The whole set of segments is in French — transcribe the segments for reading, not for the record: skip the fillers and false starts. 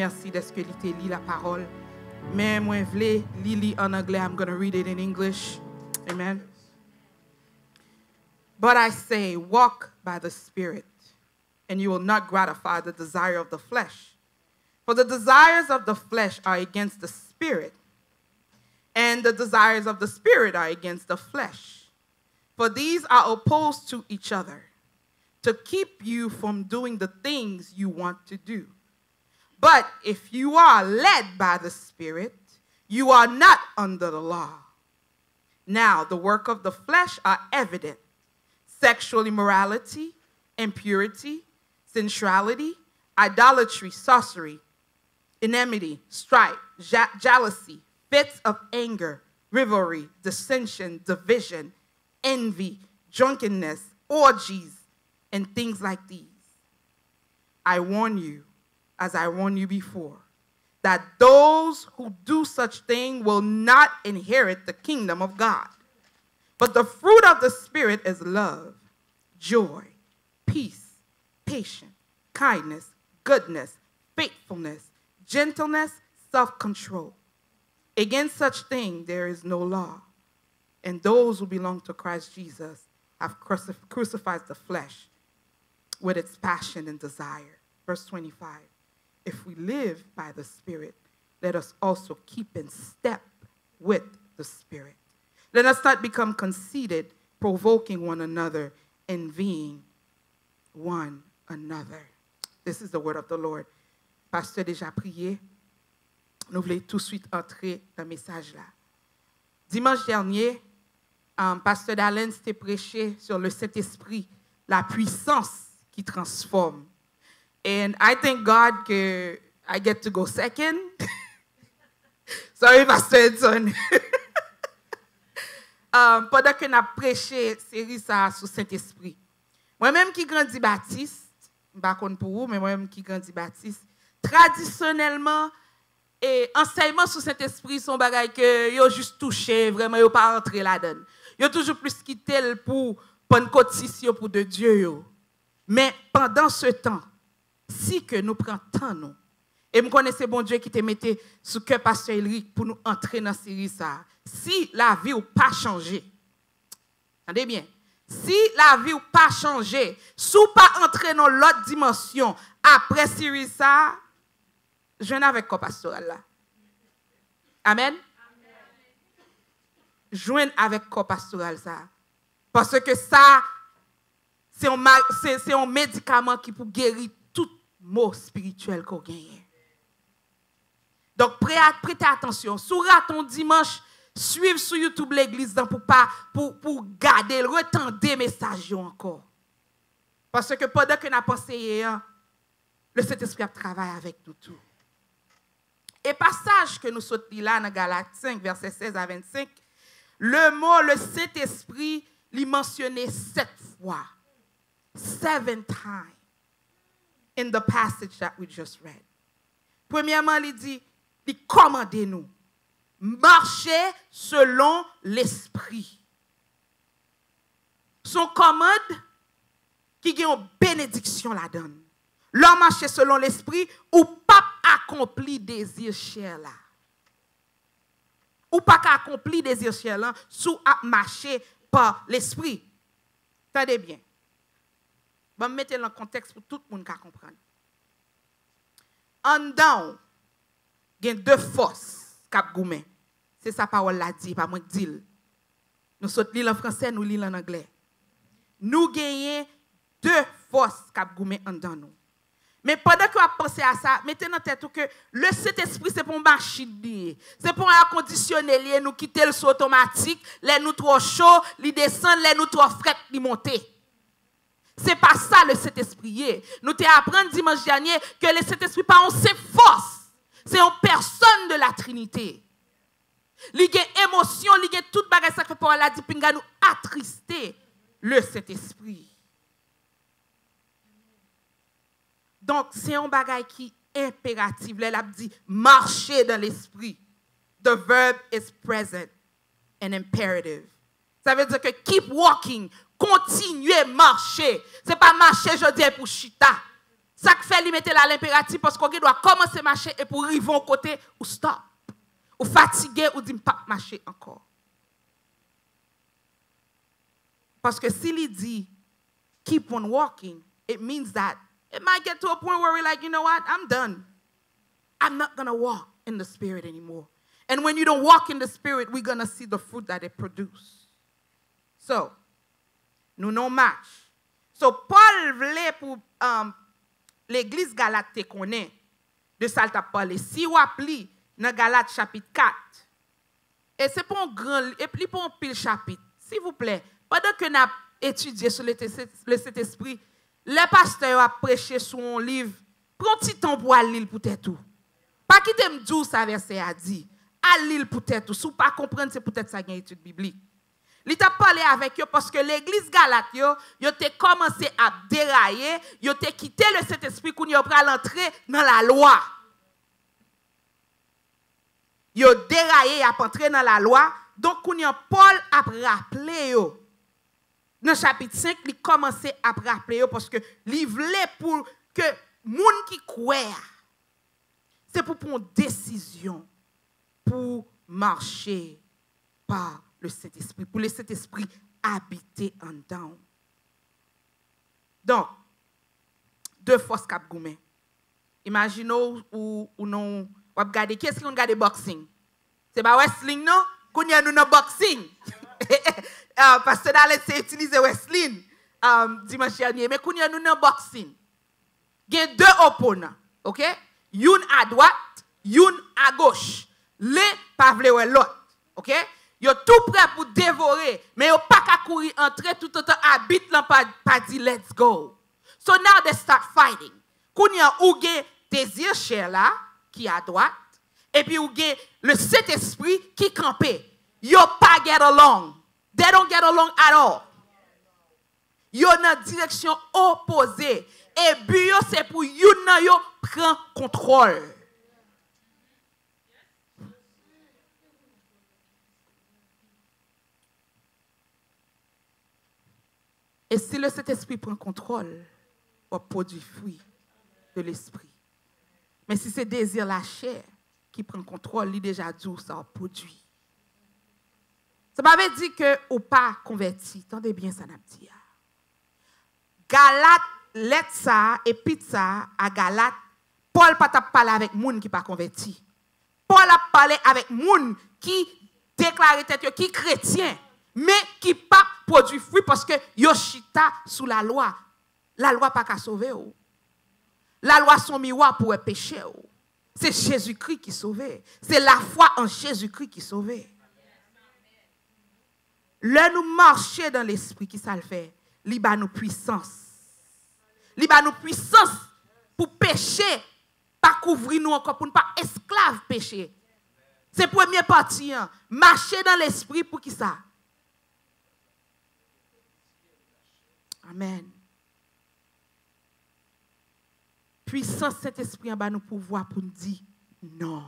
merci de ce que tu lis la parole. Mais moi, je veux lire en anglais. I'm going to read it in English. Amen. But I say, walk by the Spirit, and you will not gratify the desire of the flesh. For the desires of the flesh are against the Spirit, and the desires of the Spirit are against the flesh. For these are opposed to each other, to keep you from doing the things you want to do. But if you are led by the Spirit, you are not under the law. Now, the work of the flesh are evident: sexual immorality, impurity, sensuality, idolatry, sorcery, enmity, strife, jealousy, fits of anger, rivalry, dissension, division, envy, drunkenness, orgies, and things like these. I warn you, as I warned you before, that those who do such things will not inherit the kingdom of God. But the fruit of the Spirit is love, joy, peace, patience, kindness, goodness, faithfulness, gentleness, self-control. Against such things there is no law. And those who belong to Christ Jesus have crucified the flesh with its passion and desire. Verse 25. If we live by the Spirit, let us also keep in step with the Spirit. Let us not become conceited, provoking one another, envying one another. This is the word of the Lord. Pasteur déjà prié. Nous voulons tout de suite entrer dans le message là. Dimanche dernier, Pasteur Dallin s'était prêché sur le Saint-Esprit, la puissance qui transforme. And I thank God que I get to go second. Sorry, Pastor Edson. Pendant que nous avons prêché série ça sur Saint-Esprit. Moi-même qui grandis baptiste, je ne sais pas pour vous, mais moi-même qui grandis baptiste, traditionnellement, et enseignement sur Saint-Esprit sont bagaille que yo juste touché, vraiment yo pas rentré là-dedans. Yo toujours plus quitté pour Pentecôte pour de Dieu yo. Mais pendant ce temps, si que nous prenons temps nous, et me connaissez bon Dieu qui te mettait sous cœur pasteur Elric pour nous entrer dans cette série ça. Si la vie ou pas changé. Entendez bien. Si la vie ou pas changé, si ou pas entrer dans l'autre dimension après série ça, je viens avec quoi pastoral là. Amen. Joindre avec quoi pastoral ça. Parce que ça c'est un médicament qui peut guérir tout mot spirituel qu'on gagne. Donc prêtez attention. Sur ton dimanche, suivez sur YouTube l'église pour garder le retendre des messages encore. Parce que pendant que nous avons pensé, le Saint-Esprit travaille avec nous tout. Et passage que nous sautons là dans Galates 5, verset 16 à 25, le mot, le Saint-Esprit, il mentionné 7 fois. 7 times in the passage that we just read. Premièrement, il dit, il commande nous. Marcher selon l'esprit. Son commande qui a une bénédiction là-dedans. L'homme marcher selon l'esprit ou pas accompli désir cher là. Ou pas accompli désir cher là sous à marcher par l'esprit. Attendez bien. Je vais mettre dans le contexte pour tout le monde qui comprendre. En dedans, il y a 2 forces cap goumé. C'est sa parole l'a dit, pas moi qui dit. Nous sommes lire en français, nous lisons en anglais. Nous gagnons 2 forces cap goumé en dedans nous. Mais pendant que vous pensez à ça, mettez dans tête que le Saint-Esprit c'est pour machine, c'est pour air conditionner, nous quitter le son automatique, les nous trop chaud, les descendre, les nous trop frais, les monter. C'est pas ça le Saint-Esprit. Nous t'ai appris dimanche dernier que le Saint-Esprit pas c'est force. C'est une personne de la Trinité. Il y a émotion, il y a toute bagage ça fait pour la dit nous attrister le Saint-Esprit. Donc c'est un bagage qui est impératif. Elle a dit marcher dans l'esprit. The verb is present and imperative. Ça veut dire que keep walking, continuer marcher. C'est pas marcher je dis pour chita. Ça fait lui mettre là l'impératif parce qu'on doit commencer à marcher et pour arriver au côté ou stop. Ou fatigué ou dit pas marcher encore. Parce que s'il dit keep on walking, it means that it might get to a point where we're like, you know what, I'm done. I'm not going to walk in the Spirit anymore. And when you don't walk in the Spirit, we're going to see the fruit that it produces. So, nous non match. So, Paul voulait pour l'église Galate te connaît de ça t'a parlé. Si vous appelez dans Galate chapitre 4, et c'est pas un grand, et puis pas un pile chapitre, s'il vous plaît, pendant que nous avons étudié sur le Saint-Esprit, le pasteur a prêché sur un livre, prends un petit temps pour aller lire peut-être tout. Pas quitter me dire ça verset a dit, à lire peut-être tout. Si vous pas comprendre, c'est peut-être ça une étude biblique. Il t'a parlé avec eux parce que l'église Galate, yo a commencé à dérailler, yo a quitté le Saint-Esprit qu'on y a pris l'entrée dans la loi. Yo a déraillé, a entré dans la loi. Donc, qu'on y a Paul a rappelé yo. Dans le chapitre 5, il commençait à rappeler yo parce que il voulait pour que moun qui croit, c'est pour prendre une décision pour marcher par le Saint-Esprit, pour le Saint-Esprit habiter en dedans. Donc, deux forces cap goumé. Imaginez ou non, ou regarder qu'est-ce qu'on regarde boxing. C'est pas wrestling non, qu'on y a nous dans boxing. Parce que dans c'est utiliser wrestling dimanche dernier, mais qu'on y a nous dans boxing. Il y a deux opposants, OK? Une à droite, une à gauche. L'un pas vle l'autre, OK? Yo tout prêt pour dévorer, mais yo pas qu'à courir entrer tout autant habite là pas dit let's go. So now they start fighting. Kounya ou gen désir cher là qui à droite et puis ou gen le Saint-Esprit qui campé. Yo pas get along. They don't get along at all. Yo dans direction opposée et but yo c'est pour you nan yo prend contrôle. Et si le Saint-Esprit prend contrôle, on produit fruit de l'esprit. Mais si c'est désir la chair qui prend contrôle, il déjà dit ça produit. Ça m'avait dit que ou pas converti. Tendez bien ça n'a dit. Galate, letza et pizza à Galate, Paul pas parler avec moun qui pas converti. Paul a parlé avec moun qui déclare tête qui chrétien. Mais qui pas produit fruit parce que yoshita sous la loi. La loi pas qu'à sauver. La loi son miroir pour pécher. C'est Jésus-Christ qui sauve. C'est la foi en Jésus-Christ qui sauve. Là nous marcher dans l'esprit qui ça le fait. Li ba nous puissance. Li ba nous puissance pour pécher, pas couvrir nous encore pour ne pas esclave pécher. C'est première partie. Hein. Marcher dans l'esprit pour qui ça? Amen. Puissance Saint-Esprit en bas nous pouvoir pour nous dire non.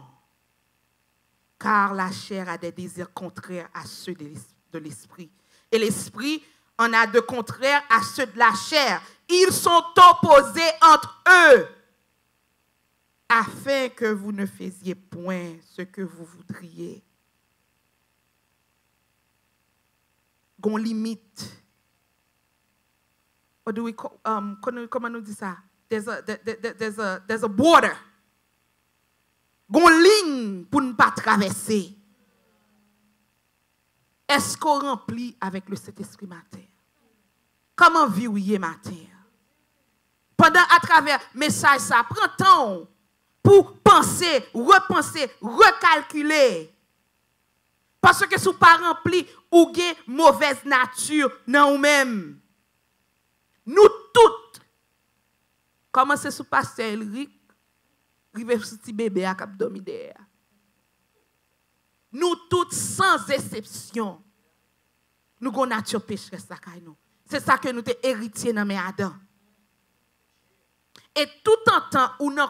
Car la chair a des désirs contraires à ceux de l'esprit. Et l'esprit en a de contraires à ceux de la chair. Ils sont opposés entre eux. Afin que vous ne faisiez point ce que vous voudriez. Gon limite. Or do we comment nous dit ça? There's a border. Gon ligne pour ne pas traverser. Est-ce qu'on remplit avec le Saint-Esprit matin? Comment vivre matin? Pendant à travers message ça prend temps pour penser, repenser, recalculer. Parce que si vous pas rempli ou avez mauvaise nature dans vous-même. Nous toutes, comment c'est sous pasteur Elric, rive sous petit bébé à cap domidaire. Nous toutes, sans exception, nous avons nature pécheresse. C'est ça que nous avons hérité dans mes Adam. Et tout en temps où nous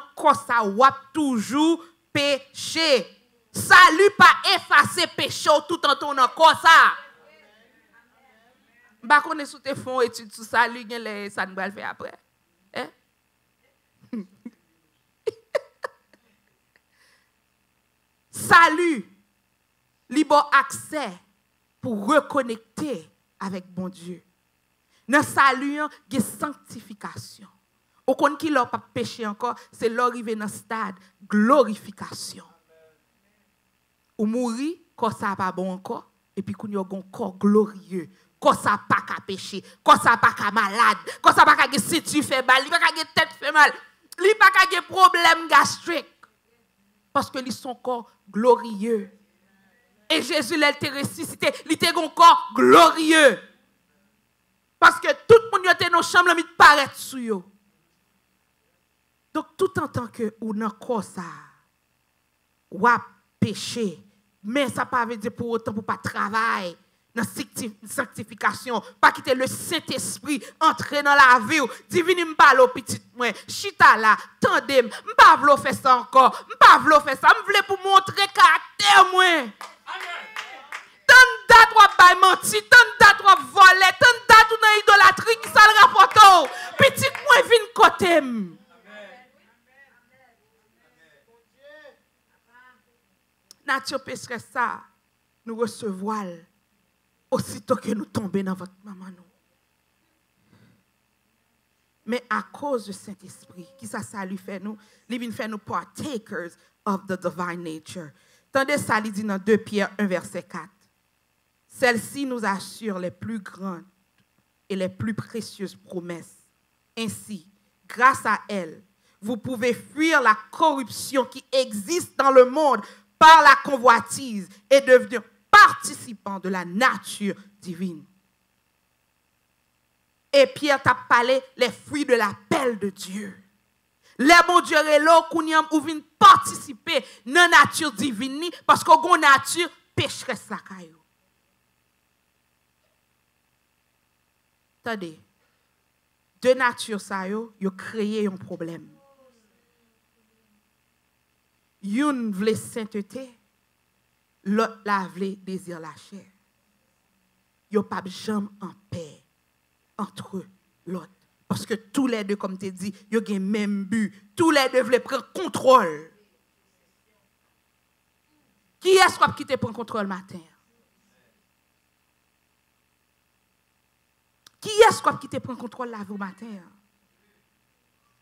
avons toujours péché. Salut pas effacer péché tout en temps où nous avons ça. Bah, qu'on est sous tes fonds études sur salut, ça nous va le faire après. Hein? salut, libre accès pour reconnecter avec bon Dieu. Dans le salut, il y a sanctification. Au compte qui n'a pas péché encore, c'est l'arrivée dans le stade glorification. Ou mourir, quand ça n'a pas bon encore, et puis qu'on y a un corps glorieux. Quand ça n'a pas qu'à pécher, quand ça n'a pas qu'à malade, quand ça n'a pas qu'à si tu fais mal, il n'a pas qu'à tête fait mal, il n'a pas qu'à problème gastrique. Parce que ils sont corps glorieux. Et Jésus l'a été ressuscité, il était un corps glorieux. Parce que tout le monde était dans la chambre, il paraît sur eux. Donc, tout en tant que ou dans corps ça, ou à péché, mais ça ne veut pas dire pour autant pour pas travailler dans la sanctification, pas quitter le Saint-Esprit, entrer dans la vie, divine m'parle petit moi, chita là, tendez, m'pa vlo faire ça encore, m'pa vlo faire ça, m'vle pour montrer caractère moi. Tant date ou bay menti, tant date ou volé, tant date ou dans idolâtrie qui ça le rapporte. Petit moi vinn côté. Nature pécherait ça, nous recevons aussitôt que nous tombons dans votre maman. Mais à cause du Saint-Esprit, qui ça lui fait nous, il vient faire nous partakers of the divine nature. Tendez ça, il dit dans 2 Pierre 1, verset 4. Celle-ci nous assure les plus grandes et les plus précieuses promesses. Ainsi, grâce à elle, vous pouvez fuir la corruption qui existe dans le monde par la convoitise et devenir participant de la nature divine. Et Pierre t'a parlé les fruits de l'appel de Dieu. Les bons Dieu est là qu'on vient participer dans la nature divine parce que la nature pécheresse la caillou. Attendez, deux natures ça yo créé un problème. Une voulait sainteté, l'autre la voulait désir la chair. Yo pas jamais en paix entre l'autre. Parce que tous les deux, comme tu dis, ils ont le même but. Tous les deux veulent prendre contrôle. Qui est-ce qui te prend contrôle matin? Qui est-ce qui te prend contrôle la vie matin?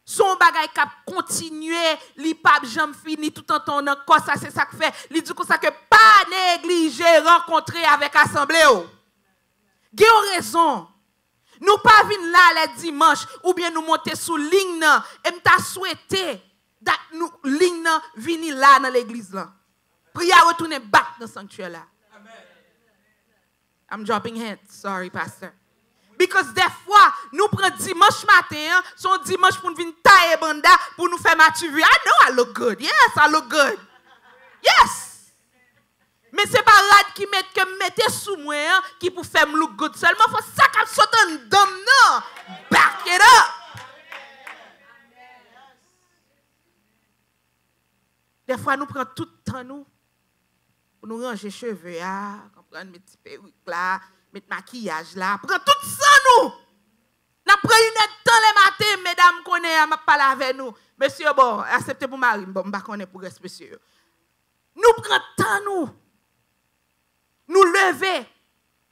Son bagay qui continue, li pas jamais fini tout en temps quoi ça c'est ça que fait. Li dit comme ça que pas négliger rencontrer avec assemblée. Gen raison. Nous pas venir là les dimanches ou bien nous monter sous ligne et m'ta souhaité nous ligne venir là dans l'église là. Prière retourner back dans le sanctuaire là. I'm dropping hints, sorry pastor. Because des fois, nous prenons dimanche matin, son dimanche pour nous venir tailler banda, pour nous faire maturer. I know I look good. Yes, I look good. Yes. Mais c'est pas rad qui mette sous moi, qui pour faire me look good seulement. Faut ça qu'à sauter en dame, non. Back it up. Des fois, nous prenons tout le temps, nous, pour nous ranger les cheveux, comprendre mes petits perruques là, mettre maquillage là, prends tout ça nous. N'a pris une temps les matins, mesdames connaît m'a parler avec nous. Monsieur bon, acceptez pour mari, bon pas connaît pour reste monsieur. Nous prenons temps nous. Nous lever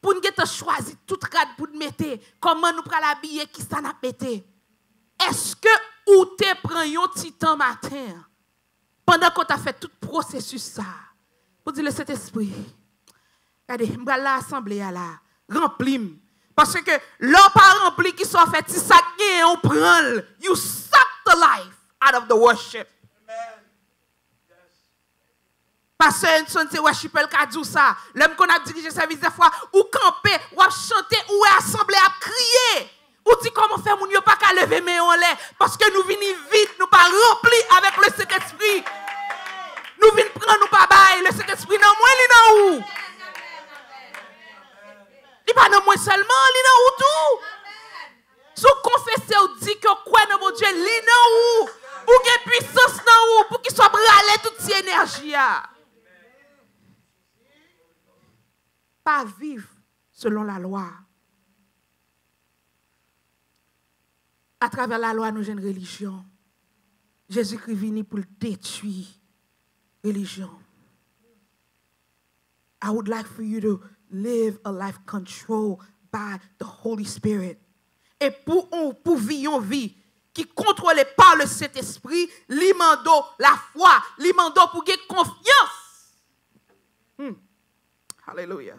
pour nous choisir toute rade pour nous mettre comment nous prenons l'habiller qui ça n'a pété. Est-ce que ou te prend un petit temps matin pendant qu'on t'a fait tout processus ça pour dire le Saint-Esprit. Regardez, m'ba l'assemblée là. Remplim. Parce que l'on pas rempli qui soit fait, si ça gagne, on prend. You suck the life out of the worship. Parce que son te worship el ka dou ça. L'homme qu'on a dirigé service des fois, ou camper, ou chanter, ou assembler, à crier. Ou dit comment faire mon yo pas qu'à lever mais on l'est. Parce que nous venons vite, nous pas remplis avec le Saint-Esprit. Nous venons prendre, nous pas bailler le Saint-Esprit non moins, li nan ou. Il pas dans moi seulement, li nan ou tout. Sous confesser ou dit que quoi dans mon Dieu, li nan ou. Ou gen puissance nan ou pour qu'il soit bralé toute cette énergie. Pas vivre selon la loi. À travers la loi, nous avons une religion. Jésus-Christ est venu pour détruire la religion. I would like for you to live a life controlled by the Holy Spirit. Et pour vivre une vie qui est contrôlée par le Saint-Esprit, l'imando la foi, l'imando pour gagner confiance. Hallelujah.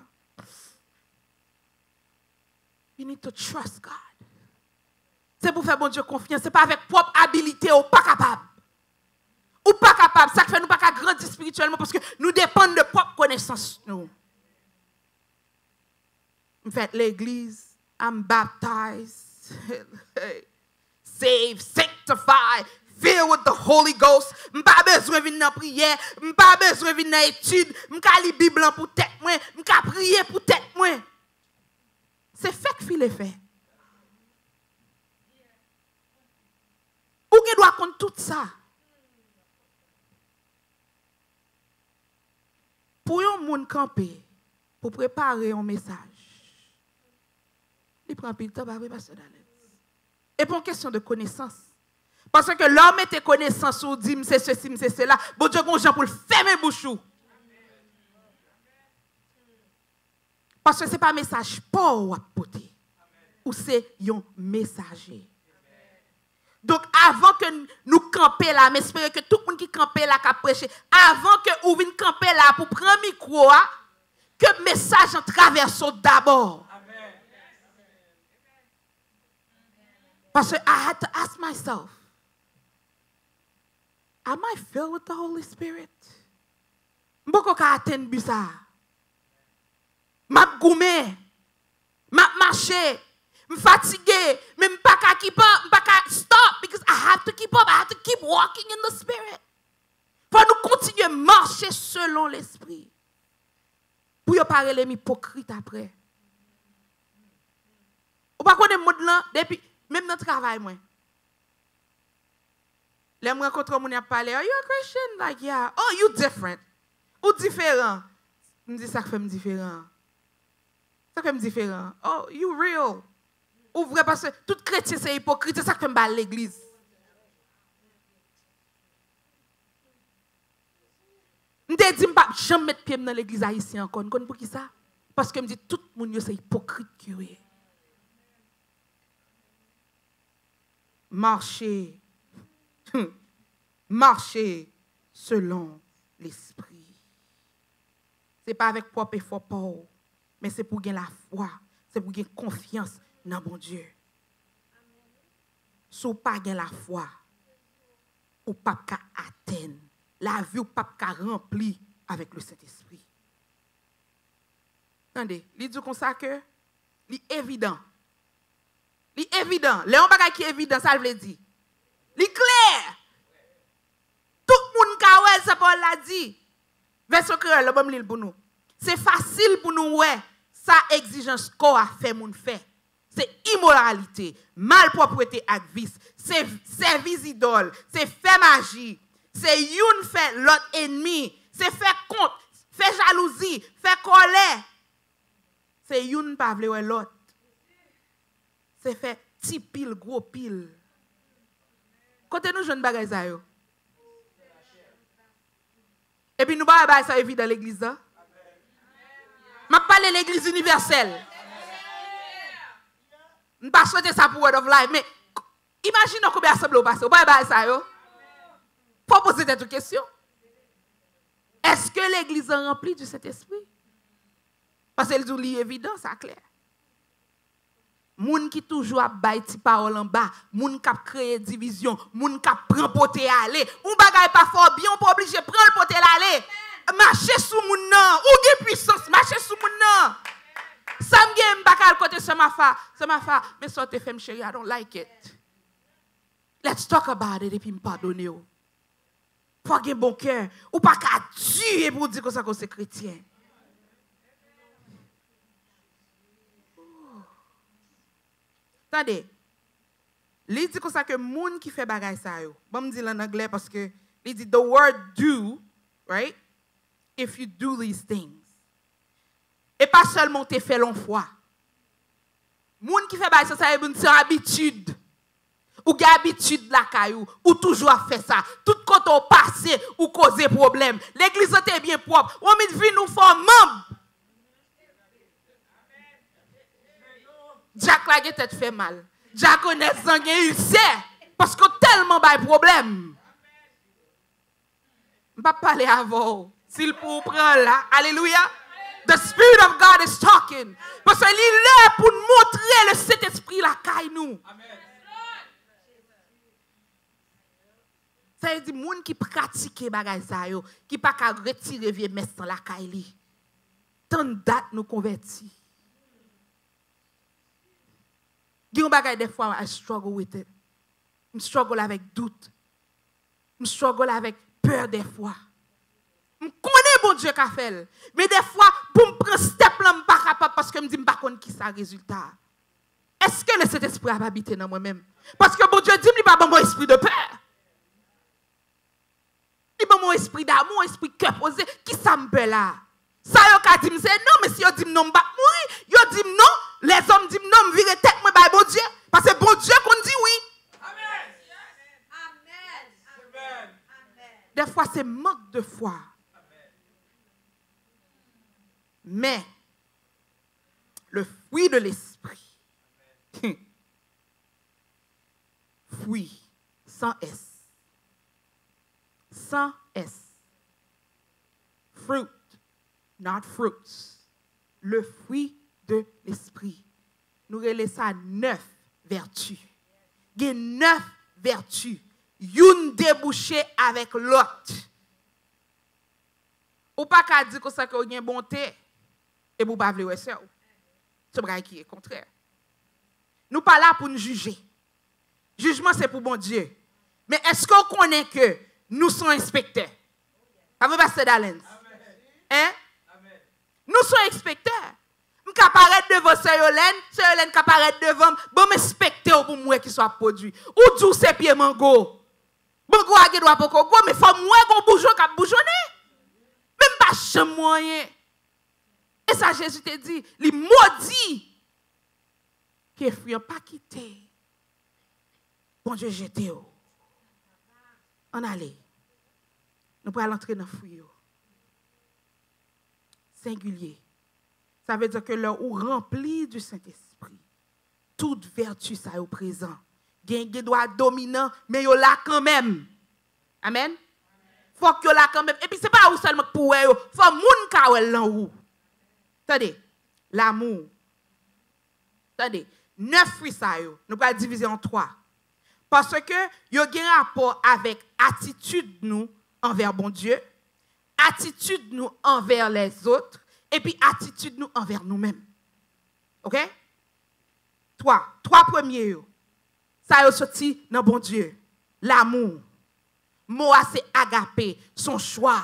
You need to trust God. C'est pour faire bon Dieu confiance. Ce n'est pas avec propre habilité ou pas capable. Ou pas capable. Ça fait nous pas grandir spirituellement parce que nous dépendons de propre connaissance. Nous. En fait, l'église, I'm baptized, saved, sanctified, filled with the Holy Ghost. Je n'ai pas besoin de venir dans la prière. Je n'ai pas besoin de venir dans l'étude. Je n'ai pas lire la Bible pour tête moi. Je n'ai pas prier pour tête moi. C'est fait que il est fait. Ou qui doit compter tout ça? Pour un monde camper, pour préparer un message, il prend plus de temps pour passer dans l'aide. Et pour une question de connaissance. Parce que l'homme était connaissance ou dit, c'est ceci, c'est cela. Bon Dieu, bon Jean pour le fermer bouche. Parce que ce n'est pas un message pour apporter. Ou c'est un messager. Donc, avant que nous campions là, j'espère que tout le monde qui campe là, qui a prêché, avant que vous veniez camper là pour prendre le micro, que le message en traverse d'abord. Parce que I had to ask myself, am I filled with the Holy Spirit? Mboko ka atteindre bisa. M'a goumé, m'a marché. I'm fatigué, mais je ne peux pas keep up, je ne peux pas stop, because I have to keep up, I have to keep walking in the Spirit. Pour nous continuer à marcher selon l'Esprit. Pour ne pas les hypocrites après. Ou pas qu'on est mode là, depuis, même dans le travail, moi. Les gens rencontrent mon parler, are you a Christian? Like, yeah. Oh, you different. Ou différent. Je me dis, ça fait me différent. Ça fait me différent. Oh, you real. Ou vrai parce que tout chrétien c'est hypocrite, c'est ça que me bat l'église. Je te dis pas jamais mettre pied dans l'église haïtienne encore. Vous pour qui ça? Parce que me dit tout le monde c'est hypocrite qui est. Marcher. Marcher selon l'esprit. C'est pas avec propre effort pour, mais c'est pour gagner la foi, c'est pour gagner confiance dans mon Dieu. Si vous n'avez pas la foi, vous ne pouvez pas atteindre. La vie, vous ne pouvez pas remplir avec le Saint-Esprit. Attendez, il dit comme ça que c'est évident. C'est évident. Les choses qui est évident, ça veut dire. C'est clair. Tout le monde qui a ça Paul l'a dit. Verset créole, le bon livre pour nous. C'est facile pour nous, ouais. Ça exigence qu'on a fait, mon fait. C'est immoralité, malpropreté ak vice, c'est service idole, c'est faire magie, c'est une fait l'autre ennemi, c'est faire compte, faire jalousie, faire colère. C'est une pas vle l'autre. C'est faire petit pile, gros pile. Côté nous jeunes bagay ça yo. Et puis nous ba bagay ça évident dans l'église là. M'a parlé de l'église universelle. Je ne pas souhaiter ça pour Word of Life, mais imaginez combien assemblée au passé. Vous ne ça, yo? Faut poser cette question. Est-ce que l'église est remplie du Saint-Esprit? Parce que c'est évident, c'est clair. Moun qui toujours a bail ti parole en bas, moun qui créé division, moun qui prend poté aller, ou bagay pas fort bien, on pas obligé prendre poté aller. Marcher sous moun nan, ou gen puissance, marcher sous moun nan. Sam gen bakal côté c'est ma fa, mais ça te fait chérie, I don't like it. Let's talk about it et puis me pardonner. Faut gen bon cœur, ou pas qu'à tuer pour dire que ça c'est chrétien. Attendez. Il dit comme ça que moun qui fait bagay ça yo. Bon me dire en anglais parce que il dit the word do, right? If you do these things. Et pas seulement te fait l'en foi. Moun qui fait bagay ça c'est une habitude. Ou gen habitude la caillou, ou toujours à faire ça. Tout quand on passe ou causer problème. L'église était bien propre. On met vie nous forme membre. Jack la gen tête fait mal. Jack connaît sanguin ulcère parce que tellement ba problème. M'pa parler avant. S'il pour prendre là, alléluia. The Spirit of God is talking. Parce qu'il est là pour nous montrer le Saint-Esprit la caille nous. Amen. Ça veut dire moun qui pratique bagay sa yo, qui pas ka retirer vieux messe dans la caille li. Tant date nous converti. Gen bagay des fois I struggle with it. Je struggle avec doute. Je struggle avec peur des fois. Je connais bon Dieu qu'a fait. Mais des fois, pour me prendre step là, je ne suis pas capable parce que je me dis je ne sais pas qui ça résultat. Est-ce que le Saint-Esprit a habité dans moi-même? Parce que bon Dieu dit, il n'y a pas mon esprit de peur. Il n'y a pas mon esprit d'amour, esprit de cœur posé. Qui ça me peut là? Ça, il dit, c'est non, mais si il dit non, je ne vais pas mourir. Il dit non, les hommes disent non, je vais tête, moi, bon Dieu. Parce que bon Dieu qu'on dit oui. Amen. Amen. Des fois, c'est manque de foi. Mais le fruit de l'esprit, fruit, sans S, sans S, fruit, not fruits, le fruit de l'esprit. Nous relèvons ça 9 vertus. Il y a 9 vertus. Une débouchée avec l'autre. Ou pas qu'à dire que ça que vous avez bonté. Et vous ne pouvez pas ça. C'est vrai qui est contraire. Nous ne sommes pas là pour nous juger. Jugement, c'est pour bon Dieu. Mais est-ce qu'on connaît que nous sommes inspecteurs? Avez-vous passé d'Alens? Hein? Nous sommes inspecteurs. Nous sommes apparaître devant Sœur Hélène qui apparaît devant, bon, inspecteur pour moi qui soit produit. Ou tout c'est pieds mango. Mango a doit pas go, mais faut moi qu'on bougeon qui bougeonner. Même pas champ moyen. Et ça, Jésus te dit, il maudit que fruit pas quitté. Bon Dieu, jeté. On allait. Nous pourrons entrer dans le fruit. Singulier. Ça veut dire que là où rempli du Saint-Esprit, toute vertu ça est au présent. Il y a un droit dominant, mais il y a là quand même. Amen. Faut que là quand même. Et puis c'est pas où seulement pour eux, faut moun ka ou là où. Attendez, l'amour. Attendez, 9 fruits ça yo, nous allons diviser en 3. Parce que il y a un rapport avec attitude nous envers bon Dieu, attitude nous envers les autres et puis attitude nous envers nous-mêmes. OK? 3 premiers yo. Ça yo sorti dans bon Dieu. L'amour. Mot c'est agapé, son choix.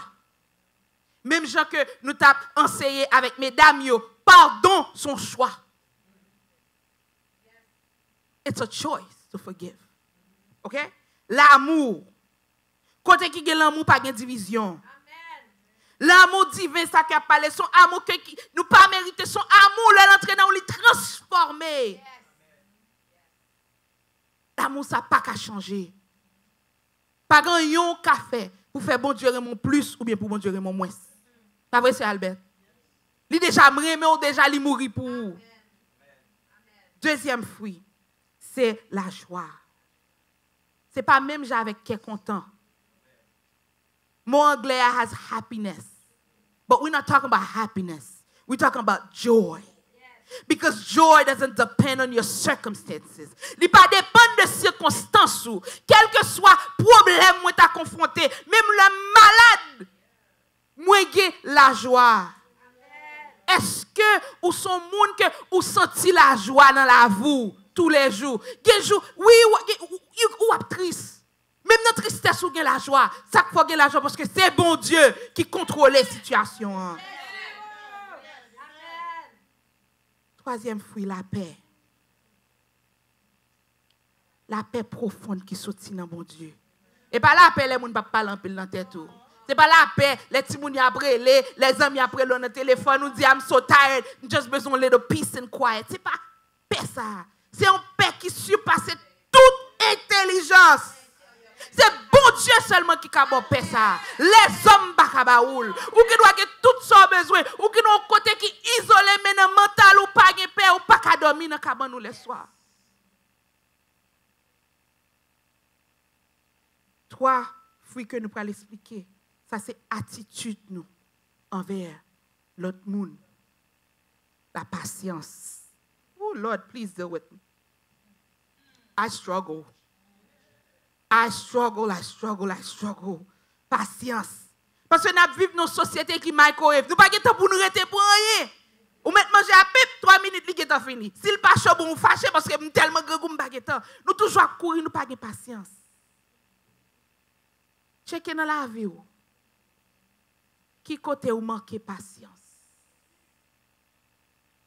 Même gens que nous t'avons enseigné avec mesdames, pardon, son choix. It's a choice to forgive. OK? L'amour. Côté qui a l'amour, pas de division. L'amour divin, ça qui a parlé, son amour que nous pas mérité, son amour, l'entrée dans lui transformé. L'amour, ça n'a pas qu'à changer. Pas grand yon qu'a fait pour faire bon Dieu mon plus ou bien pour bon Dieu mon moins. C'est vrai, c'est Albert. Il déjà m'aimé ou déjà il mourit pour vous. Deuxième fruit, c'est la joie. C'est pas même j'ai avec qui est content. Mon anglais has happiness. But we're not talking about happiness. We're talking about joy. Because joy doesn't depend on your circumstances. Il ne dépend pas de circonstances ou quel que soit problème où tu as confronté, même le malade, moi j'ai la joie. Est-ce que ou son monde que ou senti la joie dans la vie tous les jours? Quel jour oui ou ap triste. Même dans tristesse ou gen la joie, ça faut gen la joie parce que c'est bon Dieu qui contrôle les situations. Troisième fruit, la paix. La paix profonde qui sortit dans mon Dieu. Et pas la paix, les gens ne parlent pas en pile dans tête. C'est pas la paix, les petits gens après, les amis après le téléphone nous disent I'm so tired, just besoin de little peace and quiet. C'est pas paix ça. C'est une paix qui surpasse toute intelligence. C'est bon Dieu seulement qui a bon paix ça. Les hommes bakabaoul ou qui doit avoir toute son besoin. Ou qui n'ont côté qui isolé, mais dans mental ou pas de paix, ou pas qu'à dormir dans cabane ou les soirs. 3 fruits que nous pourrons expliquer. Ça, c'est attitude nous envers l'autre monde. La patience. Oh Lord, please deal with me. I struggle. Patience. Parce que nous vivons dans une société qui est microwave. Nous n'avons pas de temps pour nous arrêter pour rien. Ou mettre manger à pipe, 3 minutes, il est fini. S'il n'est pas chaud, vous fâchez parce que nous tellement grand nous n'avons pas de temps. Nous toujours courir, nous n'avons pas de patience. Checkez dans la vie. Qui côté ou manque patience?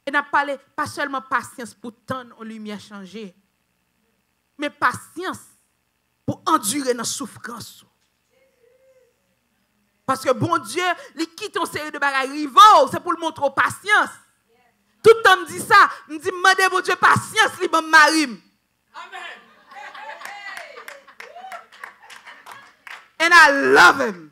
Et n'a parlé pas seulement patience pour tendre en lumière changer, mais patience pour endurer nos souffrances. Parce que bon Dieu, il quitte une série de bagages rivaux, c'est pour le montrer patience. Tout le temps me dit ça, me dit demandez bon Dieu patience, il me marie. Amen. And I love him.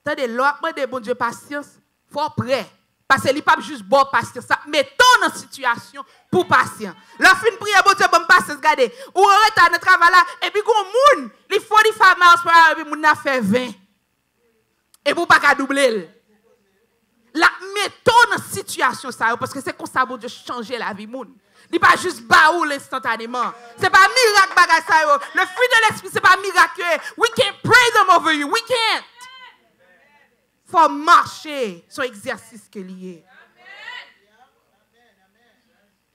Attendez, l'autre de bon Dieu patience, faut prêt. Parce que il n'est pas juste bon patience, ça mettons dans la situation pour patience. La fin prière, bon Dieu, bon patience, regardez. Ou on retourne dans le travail là, et puis qu'on moun, il faut 45 miles per hour, et puis moun a fait 20. Et pour pas qu'à doubler. La mettons dans la situation ça, parce que c'est comme ça bon Dieu changer la vie moun. Il n'est pas juste baoul instantanément. Ce n'est pas miracle bagage ça. Le fruit de l'esprit, ce n'est pas miracle. We can't pray them over you. We can't. Faut marcher sur exercice que lié.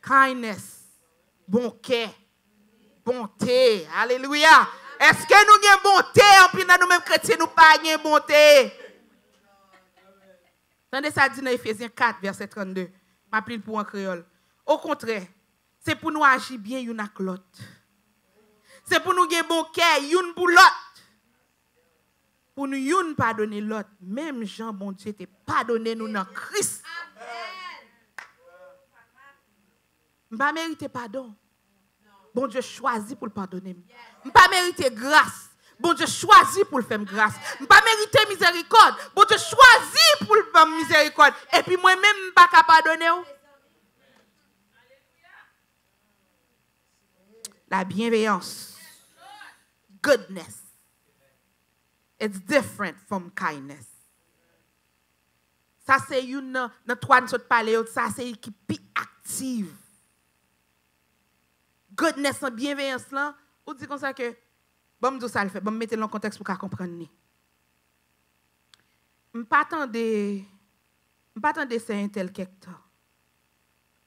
Kindness, bon cœur, bonté. Alléluia. Est-ce que nous avons bonté en plus dans nous-mêmes chrétiens, nous pas de bonté? Attendez ça dit dans Ephésiens 4, verset 32. Je prie pour un créole. Au contraire, c'est pour nous agir bien une avec l'autre. C'est pour nous avoir bon cœur, une pour l'autre. Pour nous pardonner l'autre. Même Jean, bon Dieu, t'es pardonné nous dans Christ. Je ne pas mériter pardon. Bon Dieu choisit pour le pardonner. Je ne pas mériter grâce. Bon Dieu choisit pour le faire grâce. Je ne pas mériter miséricorde. Bon Dieu choisit pour le faire miséricorde. Et puis moi-même, je ne pas pardonner. La bienveillance. Goodness. It's different from kindness. Ça c'est une dans trois nous parler ça c'est équipe active. Goodness en bienveillance là, on dit comme ça que bon me ça le fait, bon mettre dans le contexte pour comprendre ni. M'pas attendre c'est un tel quelque temps.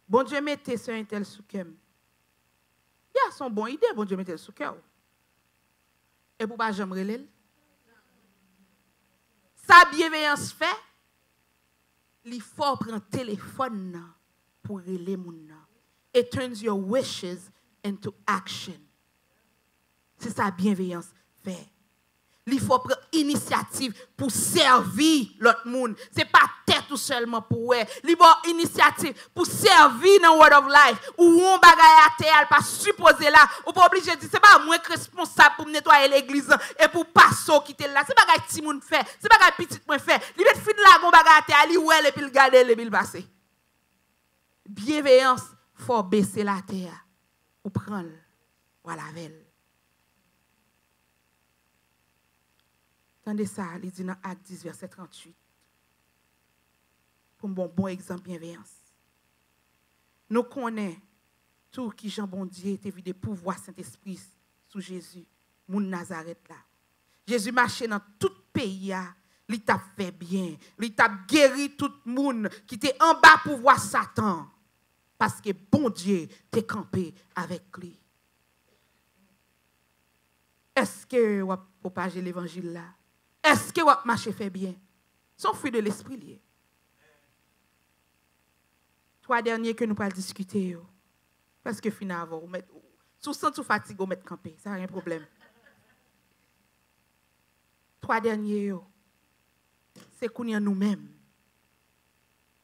Bon Dieu mettez sur un tel sous cœur. Il y a son bon idée, bon Dieu mettez sous cœur. Et pour pas jamais relève. Sa bienveillance fait, il faut prendre téléphone pour relayer mon nom. It turns your wishes into action. C'est sa bienveillance fait. Il faut prendre initiative pour servir l'autre monde. Ce n'est pas tête tout seulement pour eux. Il faut prendre initiative pour servir dans le Word of Life. Ou on bagaille à terre, pas supposé là. Ou pas obligé de dire, ce n'est pas moi qui suis responsable pour nettoyer l'église et pour passer quitter là. C'est pas bagaille petit monde fait. C'est pas bagaille petit monde fait. Il met fin là, on bagaille à terre, il ouel et puis il garde et puis il passe. Bienveillance, il faut baisser la terre. Ou prendre, voilà, elle. Attendez ça, il dit dans Acte 10, verset 38. Pour un bon exemple, bienveillance. Nous connaissons tout qui Jean Bondier était vu de pouvoir Saint-Esprit sous Jésus, mon Nazareth là. Jésus marchait dans tout pays, il t'a fait bien, il t'a guéri tout le monde qui était en bas pour voir Satan. Parce que bon Dieu t'est campé avec lui. Est-ce que vous propagez l'évangile là? Est-ce que votre marché fait bien? Son fruit de l'esprit lié. 3 derniers que nous allons discuter. Parce que finalement, sous sens ou fatigue, vous mettez campé. Ça n'a rien de problème. 3 derniers, c'est qu'on y a nous-mêmes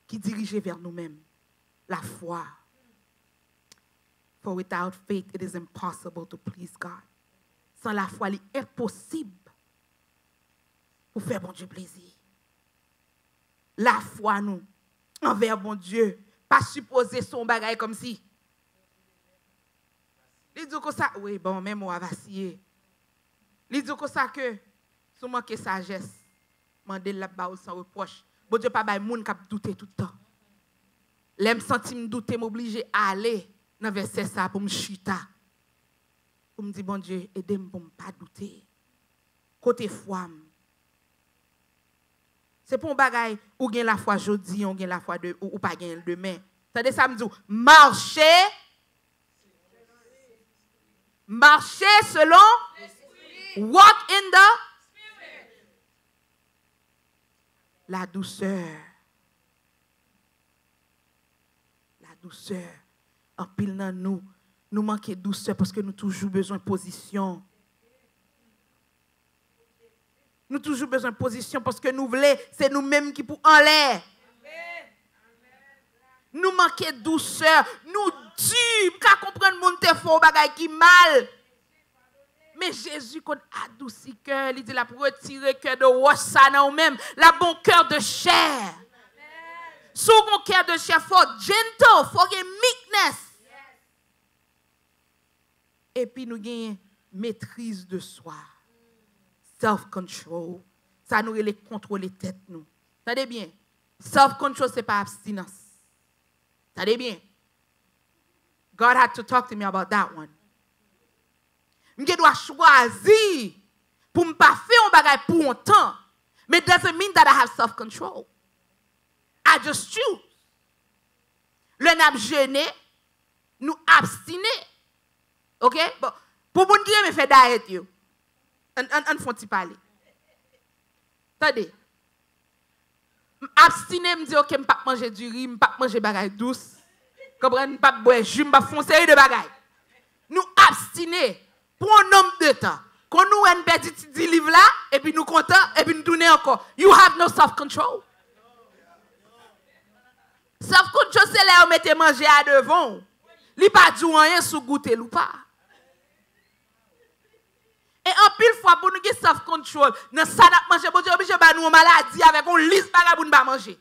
qui dirigent vers nous-mêmes. La foi. For without faith, it is impossible to please God. Sans la foi, il est impossible pour faire bon Dieu plaisir. La foi, nous, envers bon Dieu, pas supposer son bagage comme si. Il dit que ça, oui, bon, même moi, vaciller. Il dit que ça, que, si vous manquez sagesse, mandez la balle sans reproche. Bon Dieu, pas de monde qui a douté tout le temps. L'aime senti me douter, m'obliger à aller dans le verset ça pour me chuter. Pour me dire, bon Dieu, aidez-moi pour ne pas douter. Côté foi. C'est pour un bagage ou gain la foi aujourd'hui, ou gain la foi de ou pas gain demain. C'est-à-dire ça me dit marcher selon walk in the la douceur. La douceur. En pile dans nous manquons de douceur parce que nous toujours besoin de position. Nous toujours besoin de position parce que nous voulons, c'est nous-mêmes qui pour en l'air. Nous manquons de douceur. Nous dûmes qu'à comprendre mon te faux bagay qui mal. Mais Jésus, quand adouci cœur, il dit la pour retirer cœur de roche ça dans nous-mêmes, la bon cœur de chair. Sous mon cœur de chair, faut gentle, faut meekness. Et puis nous gagnons maîtrise de soi. Self-control. Ça nous les contrôler tête nous. T'as bien. Self-control, c'est pas abstinence. T'as bien. God had to talk to me about that one. Je dois choisir pour ne pas faire un bagage pour un temps. Mais it doesn't mean that I have self-control. I just choose. Le n'a jeûné, nous abstiner. OK? Bon, pour vous dire, me fait diet yo. On faut parler. Attendez. Abstiner me dit OK, me pas manger du riz, me pas manger bagay douce. Comprenez, pas boire jus, me pas font série de bagay. Nous abstiner pour un nombre de temps. Quand nous un petit livre là et puis nous content et puis nous tourner encore. You have no self-control. Self-control c'est là où mettez manger à devant. Li pas dit rien sous goûter ou pas. Et en pile fois pour nous qui self-control, dans ça n'a manger bon Dieu obligé ba nous maladie avec on liste bagay pour nous pas manger.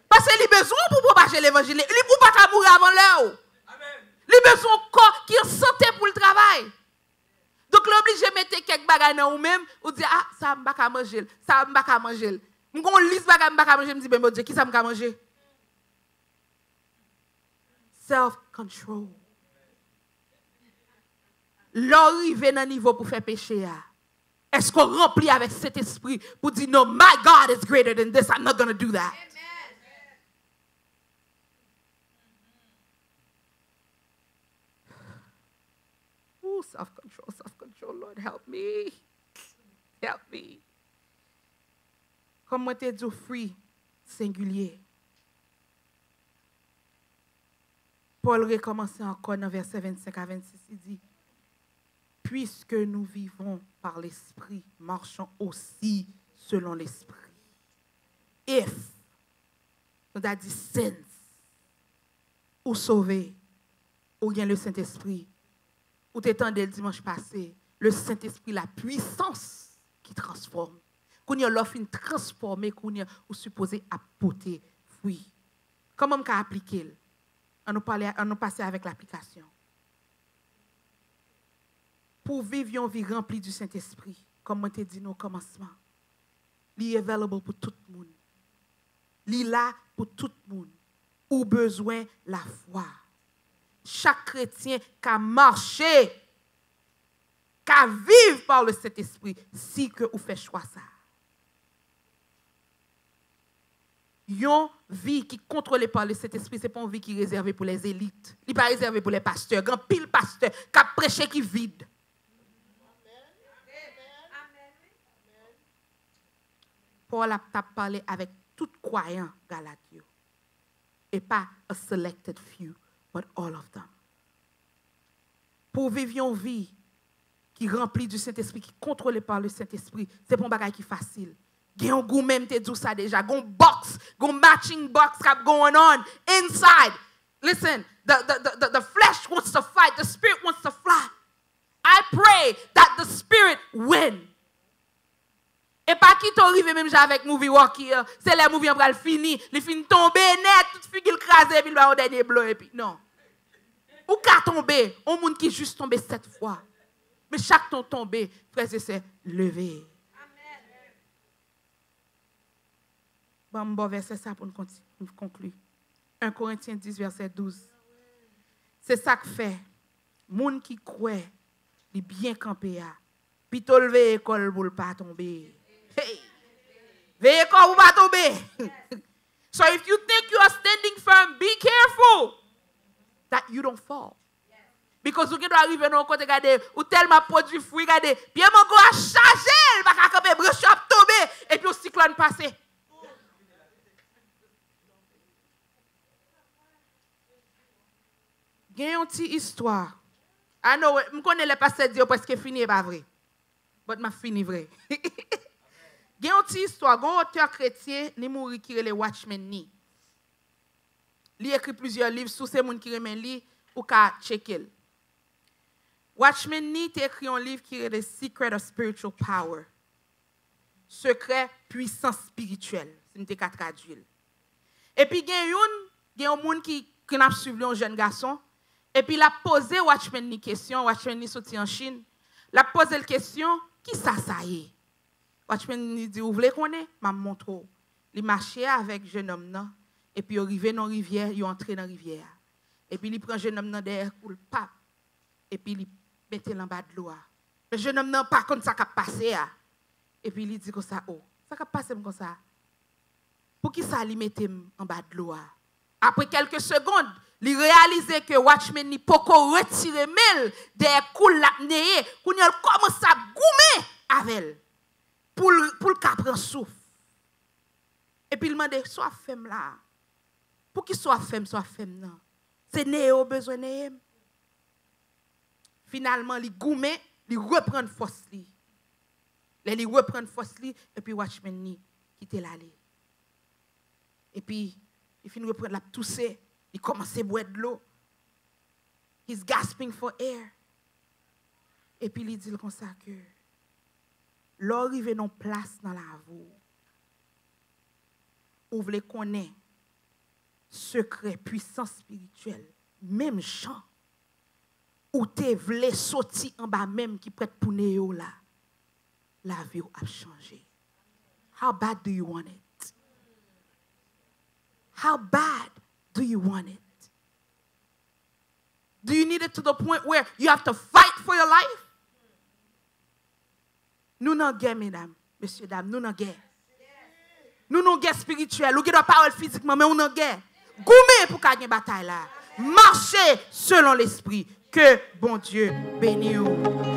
Parce que li besoin pour propager l'évangile, li pour pas mourir avant l'heure. Amen. Li besoin corps qui en santé pour le travail. Donc l'obligé mettre quelques bagay dans ou même ou dire ah ça m'pa ka manger, ça m'pa ka manger. M'gon liste bagay m'pa ka manger, me dit ben mon Dieu qui ça m'ka manger? Self-control. L'arriver dans niveau pour faire péché. Est-ce qu'on remplit avec cet esprit pour dire no, my God is greater than this, I'm not going to do that. Ooh, self-control, Lord, help me. Help me. Comme moi t'ai dit free, singulier. Paul recommence encore dans verset 25 à 26, il dit puisque nous vivons par l'esprit, marchons aussi selon l'esprit. If, nous avons dit sins, ou sauver, ou bien le Saint-Esprit, ou t'étendais le dimanche passé, le Saint-Esprit, la puissance qui transforme. Qu'on y a l'offre transformée, qu'on y a supposé apporter fruit. Comment on peut appliquer? On nous passer avec l'application. Pour vivre une vie remplie du Saint-Esprit, comme on t'a dit au commencement, il est available pour tout le monde. Il est là pour tout le monde. Ou besoin la foi. Chaque chrétien qui a marché, qui a vécu par le Saint-Esprit, si que vous faites choix ça. Une vie qui est contrôlée par le Saint-Esprit, ce n'est pas une vie qui est réservée pour les élites. Il n'est pas réservé pour les pasteurs. Grand pile pasteur qui a prêché qui vide. Paul a parlé avec tout croyant Galatio. Et pas a selected few, but all of them. Pour vivre une vie qui est remplie du Saint-Esprit, qui est contrôlée par le Saint-Esprit, ce n'est pas un bagage qui est facile. Il y a un goût même, tu dis ça déjà. Il y a un box, il y a un matching box going on inside. Listen, the flesh wants to fight, the spirit wants to fly. I pray that the spirit win. Et pas qui t'arrive même avec movie walkie, c'est les movies après le fini, les films tomber net, toute figure crasée puis le va au dernier blanc et puis non. Ou qu'à tomber, on monde qui juste tombé 7 fois. Mais chaque ton tombé, frère c'est lever. Bon verset ça pour nous conclure. 1 Corinthiens 10 verset 12. C'est ça que fait monde qui croit, il bien campé a. Puis to lever école pour pas tomber. Hey. Veillez quand vous pas tomber. So if you think you are standing firm, be careful that you don't fall. Because vous doit arriver dans côté regarder ou tellement produit fruit regarder, bien mon go a charger, pas camper branche a tomber et puis au cyclone passer. Gen une petite histoire. I know, je connais le pasteur Dieu presque fini pas vrai. Mais m'a fini vrai. Il y a une petite histoire, un auteur chrétien, il mouri qui est le Watchman ni. Il écrit plusieurs livres sur ces gens qui remen li ou ka checker. Watchman ni a écrit un livre qui est The Secret of Spiritual Power. Secret puissance spirituelle, c'est une te traduire. Et puis il y a un monde qui a suivi un jeune garçon et puis il a posé Watchman ni question, Watchman ni sorti en Chine. Il a posé la question, qui ça y est? Watchman dit, vous voulez qu'on ait? M'a montré. Il marchait avec jeune homme là, et puis il arrivé dans la rivière, il entré dans la rivière. Et puis il prend jeune homme derrière pour le pape. Et puis il mettait en bas de l'eau. Le jeune homme n'a pas comme ça qui passé. Et puis il dit comme ça, oh, ça qui passé comme ça. Pour qui ça il mettait en bas de l'eau? Après quelques secondes, il réalisait que Watchman ni pas retirer mel des coups l'apnée, qu'on a commencé à goumer avec elle. Pour le cap prendre souffle. Et puis il m'a dit, soit femme là. Pour qu'il soit femme non. C'est néo besoin de. Finalement, il goumé, il reprend force li. Il reprend force li et puis Watchman ni quitte l'aller. Et puis il finit reprendre la tousser, il commence à boire de l'eau. He's gasping for air. Et puis il dit comme ça que l'arrivée non place dans la vie. Ou voulez connaître secret, puissance spirituelle, même Jean, ou te voulez sortir en bas même qui prête pour néo là, la vie a changé. How bad do you want it? How bad do you want it? Do you need it to the point where you have to fight for your life? Nous n'en guerre, mesdames, messieurs, dames, nous n'en guerre. Nous n'en guerre spirituelle, nous n'avons pas parole physiquement, mais nous n'en guerre. Goumé pour gagner bataille là. Marchez selon l'esprit. Que bon Dieu bénisse.